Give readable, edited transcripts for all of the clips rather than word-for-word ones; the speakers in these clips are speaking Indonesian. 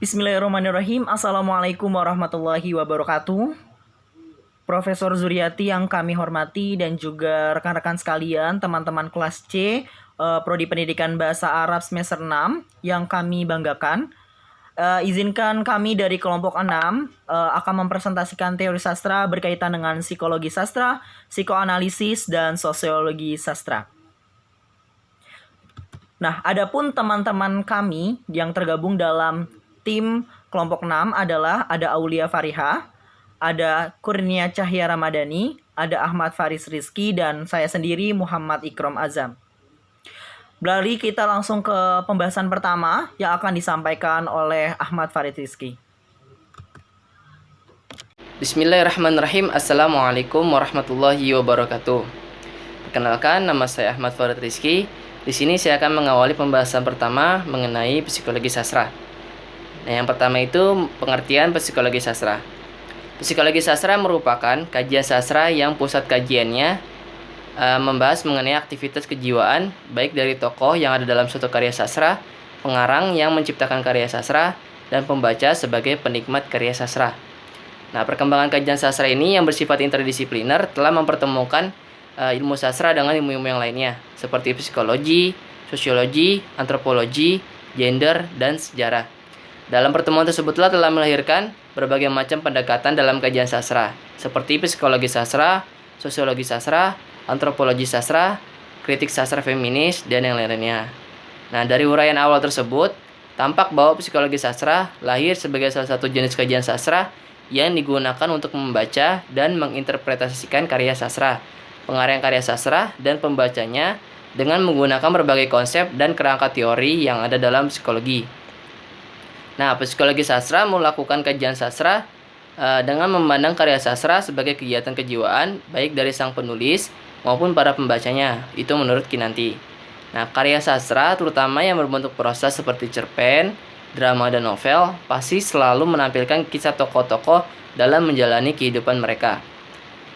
Bismillahirrahmanirrahim. Assalamualaikum warahmatullahi wabarakatuh. Profesor Zuriati yang kami hormati dan juga rekan-rekan sekalian, teman-teman kelas C, Prodi Pendidikan Bahasa Arab semester 6 yang kami banggakan. Izinkan kami dari kelompok 6 akan mempresentasikan teori sastra berkaitan dengan psikologi sastra, psikoanalisis, dan sosiologi sastra. Nah, adapun teman-teman kami yang tergabung dalam tim kelompok 6 adalah ada Aulia Fariha, ada Kurnia Cahya Ramadhani, ada Ahmad Faris Rizky, dan saya sendiri Muhammad Ikram Azam. Beralih kita langsung ke pembahasan pertama yang akan disampaikan oleh Ahmad Faris Rizky. Bismillahirrahmanirrahim. Assalamualaikum warahmatullahi wabarakatuh. Perkenalkan, nama saya Ahmad Farid Rizky. Di sini saya akan mengawali pembahasan pertama mengenai psikologi sastra. Nah, yang pertama itu pengertian psikologi sastra. Psikologi sastra merupakan kajian sastra yang pusat kajiannya membahas mengenai aktivitas kejiwaan, baik dari tokoh yang ada dalam suatu karya sastra, pengarang yang menciptakan karya sastra, dan pembaca sebagai penikmat karya sastra. Nah, perkembangan kajian sastra ini yang bersifat interdisipliner telah mempertemukan ilmu sastra dengan ilmu-ilmu yang lainnya, seperti psikologi, sosiologi, antropologi, gender, dan sejarah. Dalam pertemuan tersebutlah telah melahirkan berbagai macam pendekatan dalam kajian sastra, seperti psikologi sastra, sosiologi sastra, antropologi sastra, kritik sastra feminis, dan yang lainnya. Nah, dari uraian awal tersebut, tampak bahwa psikologi sastra lahir sebagai salah satu jenis kajian sastra yang digunakan untuk membaca dan menginterpretasikan karya sastra, pengarang karya sastra, dan pembacanya dengan menggunakan berbagai konsep dan kerangka teori yang ada dalam psikologi. Nah, psikologi sastra melakukan kajian sastra dengan memandang karya sastra sebagai kegiatan kejiwaan, baik dari sang penulis maupun para pembacanya. Itu menurut Kinanti. Nah, karya sastra terutama yang berbentuk prosa seperti cerpen, drama, dan novel pasti selalu menampilkan kisah tokoh-tokoh dalam menjalani kehidupan mereka.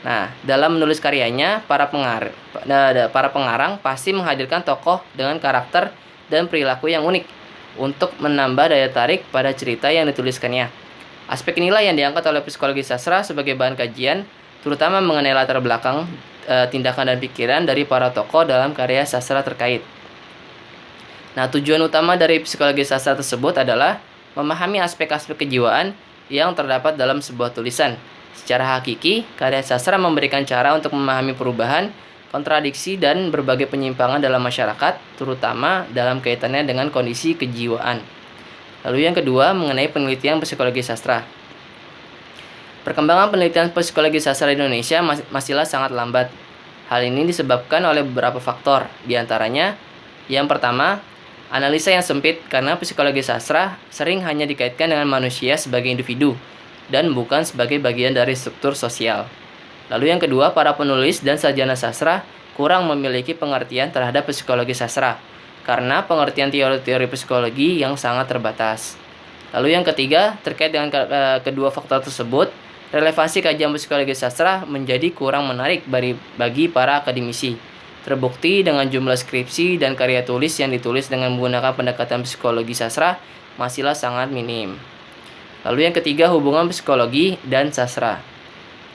Nah, dalam menulis karyanya, para pengarang pasti menghadirkan tokoh dengan karakter dan perilaku yang unik untuk menambah daya tarik pada cerita yang dituliskannya. Aspek inilah yang diangkat oleh psikologi sastra sebagai bahan kajian, terutama mengenai latar belakang, tindakan, dan pikiran dari para tokoh dalam karya sastra terkait. Nah, tujuan utama dari psikologi sastra tersebut adalah memahami aspek-aspek kejiwaan yang terdapat dalam sebuah tulisan. Secara hakiki, karya sastra memberikan cara untuk memahami perubahan, kontradiksi, dan berbagai penyimpangan dalam masyarakat, terutama dalam kaitannya dengan kondisi kejiwaan. Lalu yang kedua, mengenai penelitian psikologi sastra. Perkembangan penelitian psikologi sastra di Indonesia masihlah sangat lambat. Hal ini disebabkan oleh beberapa faktor, diantaranya yang pertama, analisa yang sempit karena psikologi sastra sering hanya dikaitkan dengan manusia sebagai individu dan bukan sebagai bagian dari struktur sosial. Lalu yang kedua, para penulis dan sarjana sastra kurang memiliki pengertian terhadap psikologi sastra karena pengertian teori-teori psikologi yang sangat terbatas. Lalu yang ketiga, terkait dengan kedua faktor tersebut, relevansi kajian psikologi sastra menjadi kurang menarik bagi para akademisi. Terbukti dengan jumlah skripsi dan karya tulis yang ditulis dengan menggunakan pendekatan psikologi sastra masihlah sangat minim. Lalu yang ketiga, hubungan psikologi dan sastra.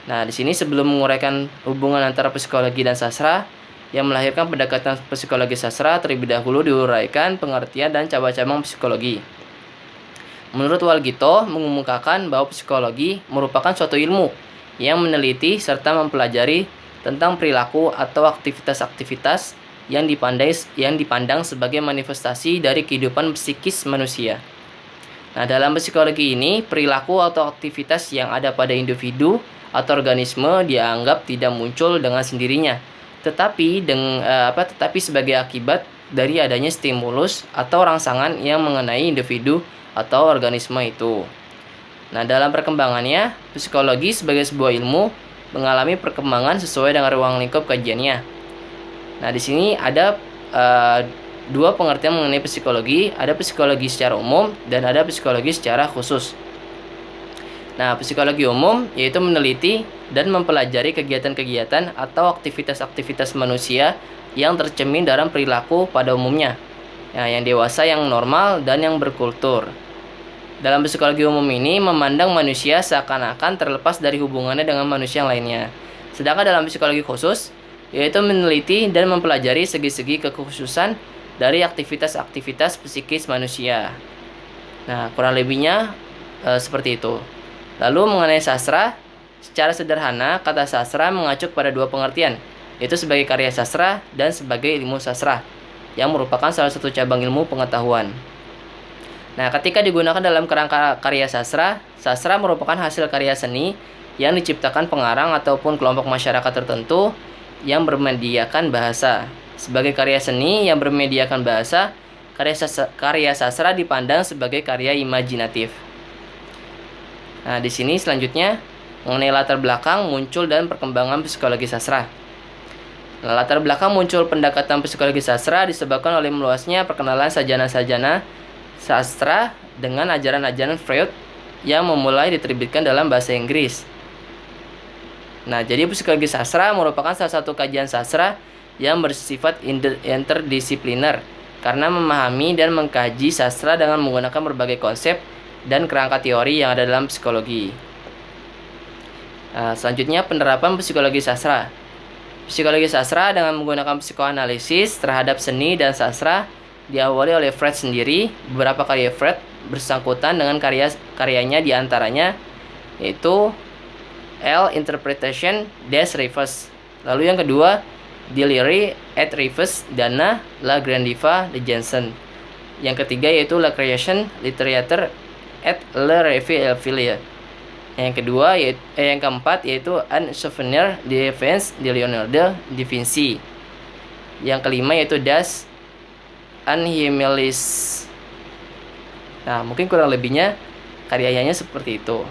Nah, di sini sebelum menguraikan hubungan antara psikologi dan sastra yang melahirkan pendekatan psikologi sastra, terlebih dahulu diuraikan pengertian dan cabang-cabang psikologi. Menurut Walgito, mengemukakan bahwa psikologi merupakan suatu ilmu yang meneliti serta mempelajari tentang perilaku atau aktivitas-aktivitas yang dipandang sebagai manifestasi dari kehidupan psikis manusia. Nah, dalam psikologi ini, perilaku atau aktivitas yang ada pada individu atau organisme dianggap tidak muncul dengan sendirinya, tetapi sebagai akibat dari adanya stimulus atau rangsangan yang mengenai individu atau organisme itu. Nah, dalam perkembangannya, psikologi sebagai sebuah ilmu mengalami perkembangan sesuai dengan ruang lingkup kajiannya. Nah, di sini ada dua pengertian mengenai psikologi, ada psikologi secara umum dan ada psikologi secara khusus. Nah, psikologi umum yaitu meneliti dan mempelajari kegiatan-kegiatan atau aktivitas-aktivitas manusia yang tercermin dalam perilaku pada umumnya. Nah, yang dewasa, yang normal, dan yang berkultur. Dalam psikologi umum ini memandang manusia seakan-akan terlepas dari hubungannya dengan manusia yang lainnya. Sedangkan dalam psikologi khusus, yaitu meneliti dan mempelajari segi-segi kekhususan dari aktivitas-aktivitas psikis manusia. Nah, kurang lebihnya seperti itu. Lalu mengenai sastra, secara sederhana kata sastra mengacu pada dua pengertian, yaitu sebagai karya sastra dan sebagai ilmu sastra, yang merupakan salah satu cabang ilmu pengetahuan. Nah, ketika digunakan dalam kerangka karya sastra, sastra merupakan hasil karya seni yang diciptakan pengarang ataupun kelompok masyarakat tertentu yang bermediakan bahasa. Sebagai karya seni yang bermediakan bahasa, karya sastra dipandang sebagai karya imajinatif. Nah, di sini selanjutnya mengenai latar belakang muncul dan perkembangan psikologi sastra. Nah, latar belakang muncul pendekatan psikologi sastra disebabkan oleh meluasnya perkenalan sajana-sajana sastra dengan ajaran-ajaran Freud yang memulai diterbitkan dalam bahasa Inggris. Nah, jadi psikologi sastra merupakan salah satu kajian sastra yang bersifat interdisipliner karena memahami dan mengkaji sastra dengan menggunakan berbagai konsep dan kerangka teori yang ada dalam psikologi. Nah, selanjutnya penerapan psikologi sastra. Psikologi sastra dengan menggunakan psikoanalisis terhadap seni dan sastra diawali oleh Freud sendiri. Beberapa karya Freud bersangkutan dengan karyanya diantaranya yaitu L. Interpretation des Rêves. Lalu yang kedua, Deliri et Rêves d'Anna la Grandiva de Jansen. Yang ketiga yaitu La Création, Littérature et le Rêve et Filia. Yang keempat yaitu Un Souvenir de l'Enfance de Leonardo da Vinci. Yang kelima yaitu Das Unheimlich. Nah, mungkin kurang lebihnya karyanya seperti itu.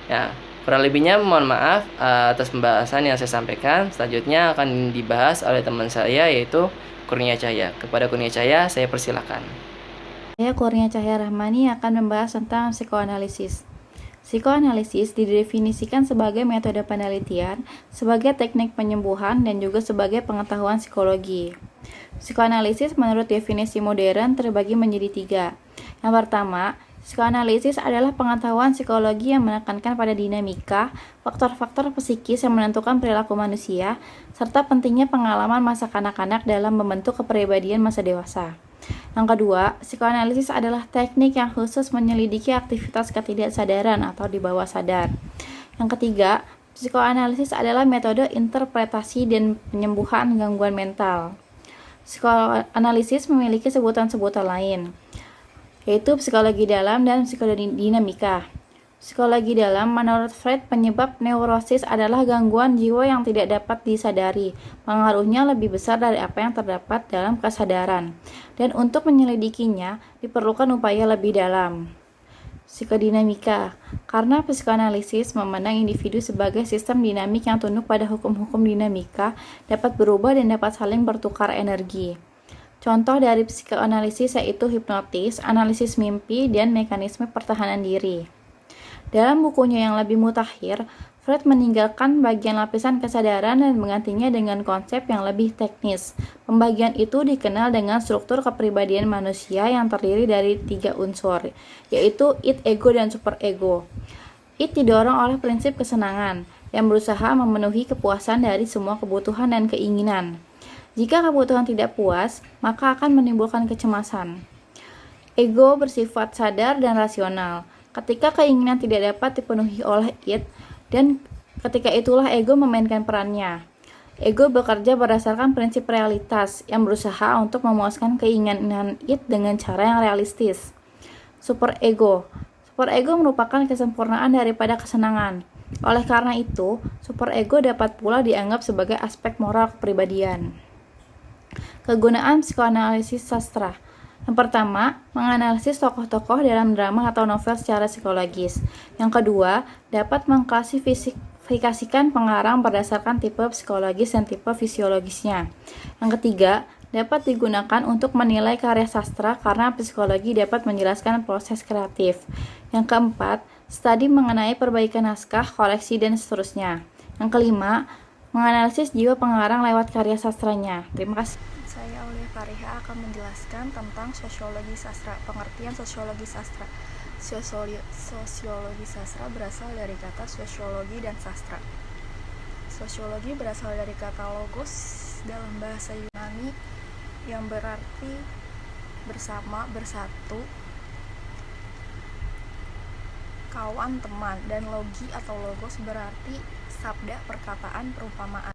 Ya, kurang lebihnya mohon maaf atas pembahasan yang saya sampaikan. Selanjutnya akan dibahas oleh teman saya yaitu Kurnia Cahya. Kepada Kurnia Cahya saya persilakan. Saya Kurnia Cahya Rahmani akan membahas tentang psikoanalisis. Psikoanalisis didefinisikan sebagai metode penelitian, sebagai teknik penyembuhan, dan juga sebagai pengetahuan psikologi. Psikoanalisis menurut definisi modern terbagi menjadi 3. Yang pertama, psikoanalisis adalah pengetahuan psikologi yang menekankan pada dinamika, faktor-faktor psikis yang menentukan perilaku manusia, serta pentingnya pengalaman masa kanak-kanak dalam membentuk kepribadian masa dewasa. Yang kedua, psikoanalisis adalah teknik yang khusus menyelidiki aktivitas ketidaksadaran atau di bawah sadar. Yang ketiga, psikoanalisis adalah metode interpretasi dan penyembuhan gangguan mental. Psikoanalisis memiliki sebutan-sebutan lain, yaitu psikologi dalam dan psikologi dinamika. Psikologi dalam, menurut Freud, penyebab neurosis adalah gangguan jiwa yang tidak dapat disadari. Pengaruhnya lebih besar dari apa yang terdapat dalam kesadaran. Dan untuk menyelidikinya, diperlukan upaya lebih dalam. Psikodinamika, karena psikoanalisis memandang individu sebagai sistem dinamik yang tunduk pada hukum-hukum dinamika, dapat berubah dan dapat saling bertukar energi. Contoh dari psikoanalisis yaitu hipnotis, analisis mimpi, dan mekanisme pertahanan diri. Dalam bukunya yang lebih mutakhir, Freud meninggalkan bagian lapisan kesadaran dan menggantinya dengan konsep yang lebih teknis. Pembagian itu dikenal dengan struktur kepribadian manusia yang terdiri dari 3 unsur, yaitu id, ego, dan superego. Id didorong oleh prinsip kesenangan, yang berusaha memenuhi kepuasan dari semua kebutuhan dan keinginan. Jika kebutuhan tidak puas, maka akan menimbulkan kecemasan. Ego bersifat sadar dan rasional. Ketika keinginan tidak dapat dipenuhi oleh id, dan ketika itulah ego memainkan perannya. Ego bekerja berdasarkan prinsip realitas yang berusaha untuk memuaskan keinginan id dengan cara yang realistis. Superego merupakan kesempurnaan daripada kesenangan. Oleh karena itu, superego dapat pula dianggap sebagai aspek moral kepribadian. Kegunaan psikoanalisis sastra. Yang pertama, menganalisis tokoh-tokoh dalam drama atau novel secara psikologis. Yang kedua, dapat mengklasifikasikan pengarang berdasarkan tipe psikologis dan tipe fisiologisnya. Yang ketiga, dapat digunakan untuk menilai karya sastra karena psikologi dapat menjelaskan proses kreatif. Yang keempat, studi mengenai perbaikan naskah, koreksi, dan seterusnya. Yang kelima, menganalisis jiwa pengarang lewat karya sastranya. Terima kasih. Saya Aulia Fariha akan menjelaskan tentang sosiologi sastra, pengertian sosiologi sastra. Sosiologi sastra berasal dari kata sosiologi dan sastra. Sosiologi berasal dari kata logos dalam bahasa Yunani yang berarti bersama, bersatu, kawan, teman, dan logi atau logos berarti sabda, perkataan, perumpamaan.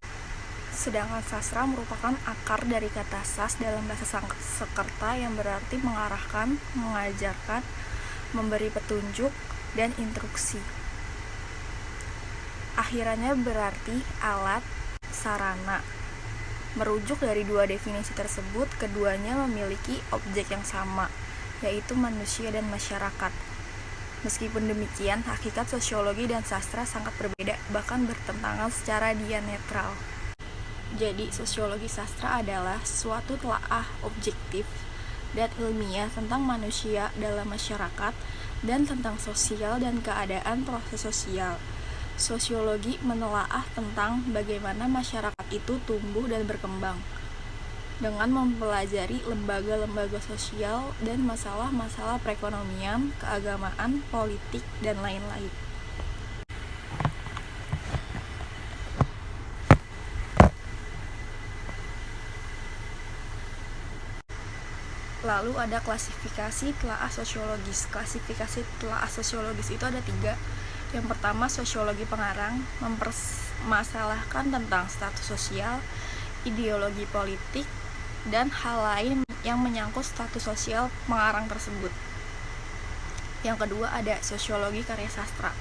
Sedangkan sastra merupakan akar dari kata sas dalam bahasa Sanskerta yang berarti mengarahkan, mengajarkan, memberi petunjuk, dan instruksi. Akhirannya berarti alat, sarana. Merujuk dari dua definisi tersebut, keduanya memiliki objek yang sama, yaitu manusia dan masyarakat. Meskipun demikian, hakikat sosiologi dan sastra sangat berbeda, bahkan bertentangan secara diametral. Jadi, sosiologi sastra adalah suatu telaah objektif dan ilmiah tentang manusia dalam masyarakat dan tentang sosial dan keadaan proses sosial. Sosiologi menelaah tentang bagaimana masyarakat itu tumbuh dan berkembang dengan mempelajari lembaga-lembaga sosial dan masalah-masalah perekonomian, keagamaan, politik, dan lain-lain. Lalu ada klasifikasi telaah sosiologis. Klasifikasi telaah sosiologis itu ada 3. Yang pertama, sosiologi pengarang, mempermasalahkan tentang status sosial, ideologi politik, dan hal lain yang menyangkut status sosial pengarang tersebut. Yang kedua ada sosiologi karya sastra.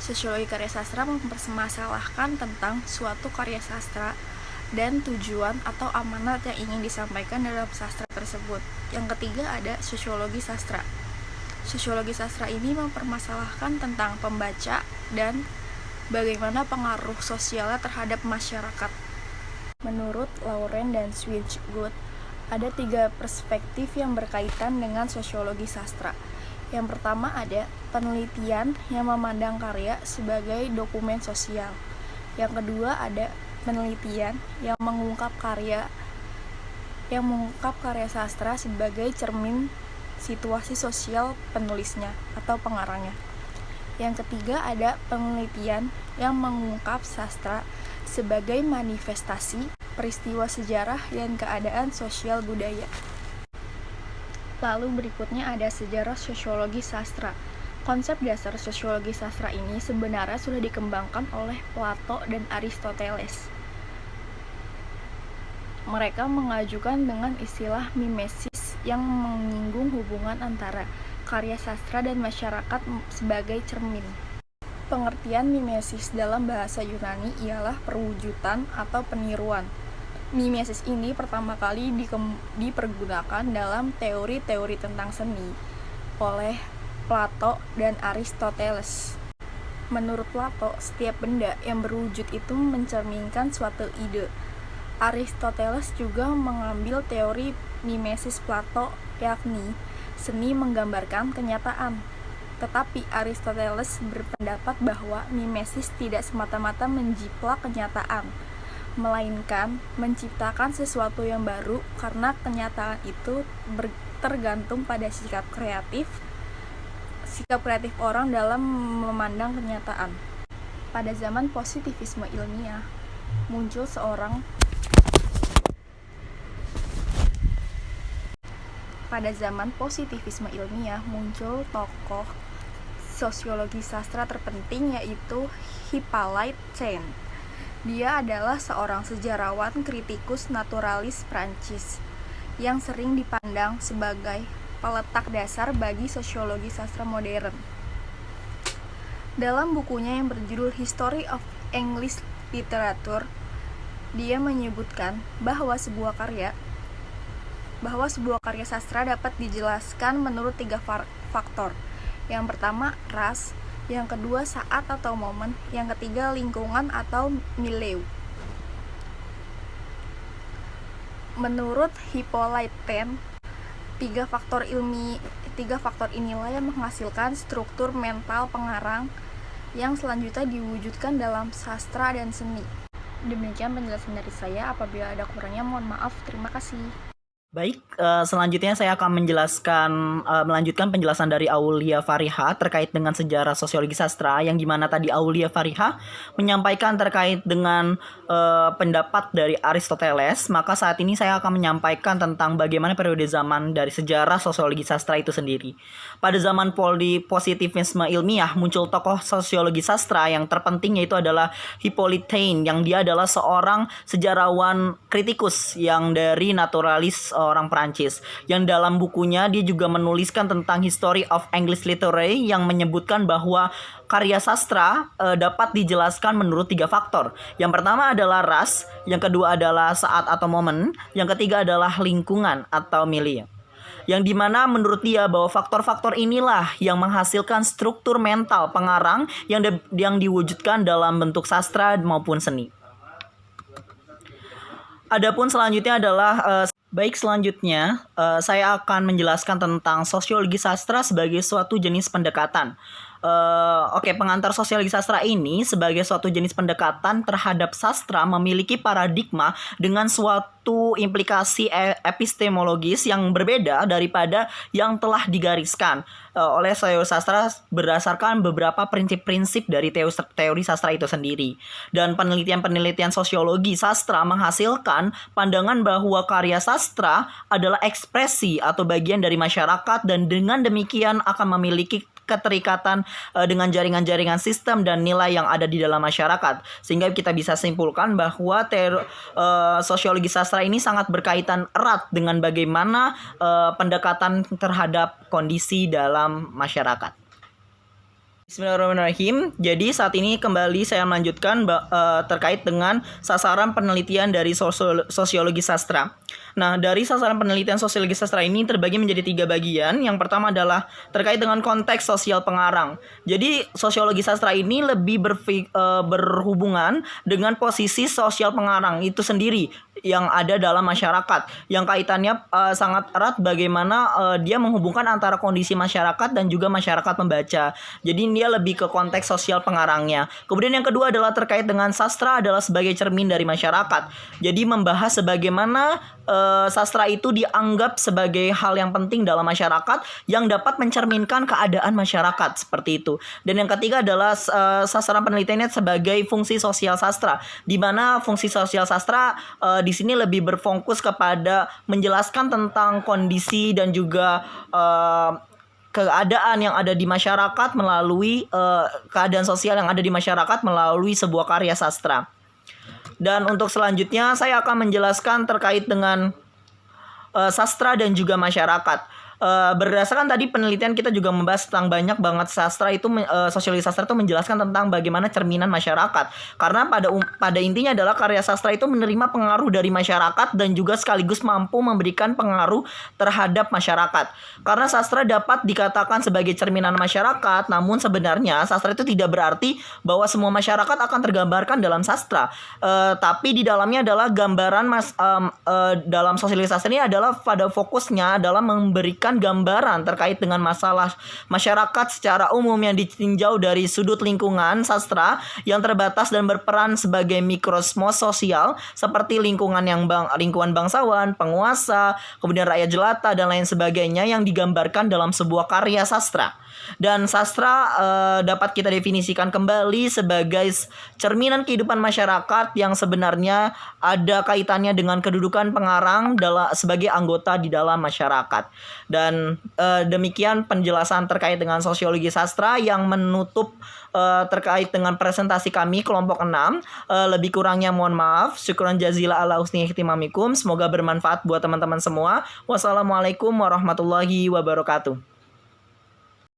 Sosiologi karya sastra mempermasalahkan tentang suatu karya sastra dan tujuan atau amanat yang ingin disampaikan dalam sastra tersebut. Yang ketiga ada sosiologi sastra. Sosiologi sastra ini mempermasalahkan tentang pembaca dan bagaimana pengaruh sosialnya terhadap masyarakat. Menurut Lauren dan Switchgood, ada 3 perspektif yang berkaitan dengan sosiologi sastra. Yang pertama ada penelitian yang memandang karya sebagai dokumen sosial. Yang kedua ada penelitian yang mengungkap karya sastra sebagai cermin situasi sosial penulisnya atau pengarangnya. Yang ketiga ada penelitian yang mengungkap sastra sebagai manifestasi peristiwa sejarah dan keadaan sosial budaya. Lalu berikutnya ada sejarah sosiologi sastra. Konsep dasar sosiologi sastra ini sebenarnya sudah dikembangkan oleh Plato dan Aristoteles. Mereka mengajukan dengan istilah mimesis yang menyinggung hubungan antara karya sastra dan masyarakat sebagai cermin. Pengertian mimesis dalam bahasa Yunani ialah perwujudan atau peniruan. Mimesis ini pertama kali dipergunakan dalam teori-teori tentang seni oleh Plato dan Aristoteles. Menurut Plato, setiap benda yang berwujud itu mencerminkan suatu ide. Aristoteles juga mengambil teori mimesis Plato, yakni seni menggambarkan kenyataan. Tetapi Aristoteles berpendapat bahwa mimesis tidak semata-mata menjiplak kenyataan, melainkan menciptakan sesuatu yang baru karena kenyataan itu tergantung pada sikap kreatif orang dalam memandang kenyataan. Pada zaman positivisme ilmiah, muncul tokoh sosiologi sastra terpenting, yaitu Hippolyte Taine. Dia adalah seorang sejarawan kritikus naturalis Prancis yang sering dipandang sebagai peletak dasar bagi sosiologi sastra modern. Dalam bukunya yang berjudul History of English Literature, dia menyebutkan bahwa sebuah karya sastra dapat dijelaskan menurut 3 faktor. Yang pertama, ras. Yang kedua, saat atau momen. Yang ketiga, lingkungan atau milieu. Menurut Hippolyte Taine, 3 faktor inilah yang menghasilkan struktur mental pengarang yang selanjutnya diwujudkan dalam sastra dan seni. Demikian penjelasan dari saya. Apabila ada kurangnya, mohon maaf. Terima kasih. Baik, selanjutnya saya akan melanjutkan penjelasan dari Aulia Fariha terkait dengan sejarah sosiologi sastra, yang dimana tadi Aulia Fariha menyampaikan terkait dengan pendapat dari Aristoteles. Maka saat ini saya akan menyampaikan tentang bagaimana periode zaman dari sejarah sosiologi sastra itu sendiri. Pada zaman positivisme ilmiah muncul tokoh sosiologi sastra yang terpenting, yaitu adalah Hippolyte Taine, yang dia adalah seorang sejarawan kritikus yang dari naturalis orang Perancis, yang dalam bukunya dia juga menuliskan tentang History of English Literature yang menyebutkan bahwa karya sastra dapat dijelaskan menurut 3 faktor. Yang pertama adalah ras, yang kedua adalah saat atau momen, yang ketiga adalah lingkungan atau milieu. Yang dimana menurut dia bahwa faktor-faktor inilah yang menghasilkan struktur mental pengarang yang diwujudkan dalam bentuk sastra maupun seni. Adapun selanjutnya adalah selanjutnya saya akan menjelaskan tentang sosiologi sastra sebagai suatu jenis pendekatan. Pengantar sosiologi sastra ini sebagai suatu jenis pendekatan terhadap sastra memiliki paradigma dengan suatu implikasi epistemologis yang berbeda daripada yang telah digariskan oleh sosiologi sastra berdasarkan beberapa prinsip-prinsip dari teori sastra itu sendiri. Dan penelitian-penelitian sosiologi sastra menghasilkan pandangan bahwa karya sastra adalah ekspresi atau bagian dari masyarakat, dan dengan demikian akan memiliki keterikatan dengan jaringan-jaringan sistem dan nilai yang ada di dalam masyarakat, sehingga kita bisa simpulkan bahwa sosiologi sastra ini sangat berkaitan erat dengan bagaimana pendekatan terhadap kondisi dalam masyarakat. Bismillahirrahmanirrahim. Jadi saat ini kembali saya melanjutkan terkait dengan sasaran penelitian dari sosiologi sastra. Nah, dari sasaran penelitian sosiologi sastra ini terbagi menjadi 3 bagian. Yang pertama adalah terkait dengan konteks sosial pengarang. Jadi sosiologi sastra ini lebih berhubungan dengan posisi sosial pengarang itu sendiri yang ada dalam masyarakat, yang kaitannya sangat erat bagaimana dia menghubungkan antara kondisi masyarakat dan juga masyarakat membaca. Jadi dia lebih ke konteks sosial pengarangnya. Kemudian yang kedua adalah terkait dengan sastra adalah sebagai cermin dari masyarakat. Jadi membahas sebagaimana sastra itu dianggap sebagai hal yang penting dalam masyarakat yang dapat mencerminkan keadaan masyarakat seperti itu. Dan yang ketiga adalah sasaran penelitiannya sebagai fungsi sosial sastra, di mana fungsi sosial sastra di sini lebih berfokus kepada menjelaskan tentang kondisi dan juga keadaan yang ada di masyarakat melalui keadaan sosial yang ada di masyarakat melalui sebuah karya sastra. Dan untuk selanjutnya saya akan menjelaskan terkait dengan sastra dan juga masyarakat. Berdasarkan tadi penelitian kita juga membahas tentang banyak banget sastra itu sosiologi sastra itu menjelaskan tentang bagaimana cerminan masyarakat. Karena pada intinya adalah karya sastra itu menerima pengaruh dari masyarakat dan juga sekaligus mampu memberikan pengaruh terhadap masyarakat. Karena sastra dapat dikatakan sebagai cerminan masyarakat, namun sebenarnya sastra itu tidak berarti bahwa semua masyarakat akan tergambarkan dalam sastra. Tapi di dalamnya adalah gambaran dalam sosiologi sastra ini adalah pada fokusnya adalah memberikan gambaran terkait dengan masalah masyarakat secara umum yang ditinjau dari sudut lingkungan sastra yang terbatas dan berperan sebagai mikrosmos sosial seperti lingkungan bangsawan, penguasa, kemudian rakyat jelata dan lain sebagainya yang digambarkan dalam sebuah karya sastra. Dan sastra dapat kita definisikan kembali sebagai cerminan kehidupan masyarakat yang sebenarnya ada kaitannya dengan kedudukan pengarang sebagai anggota di dalam masyarakat. Dan demikian penjelasan terkait dengan sosiologi sastra yang menutup terkait dengan presentasi kami kelompok 6. Lebih kurangnya mohon maaf. Syukran jazila ala husni ihtimamikum. Semoga bermanfaat buat teman-teman semua. Wassalamualaikum warahmatullahi wabarakatuh.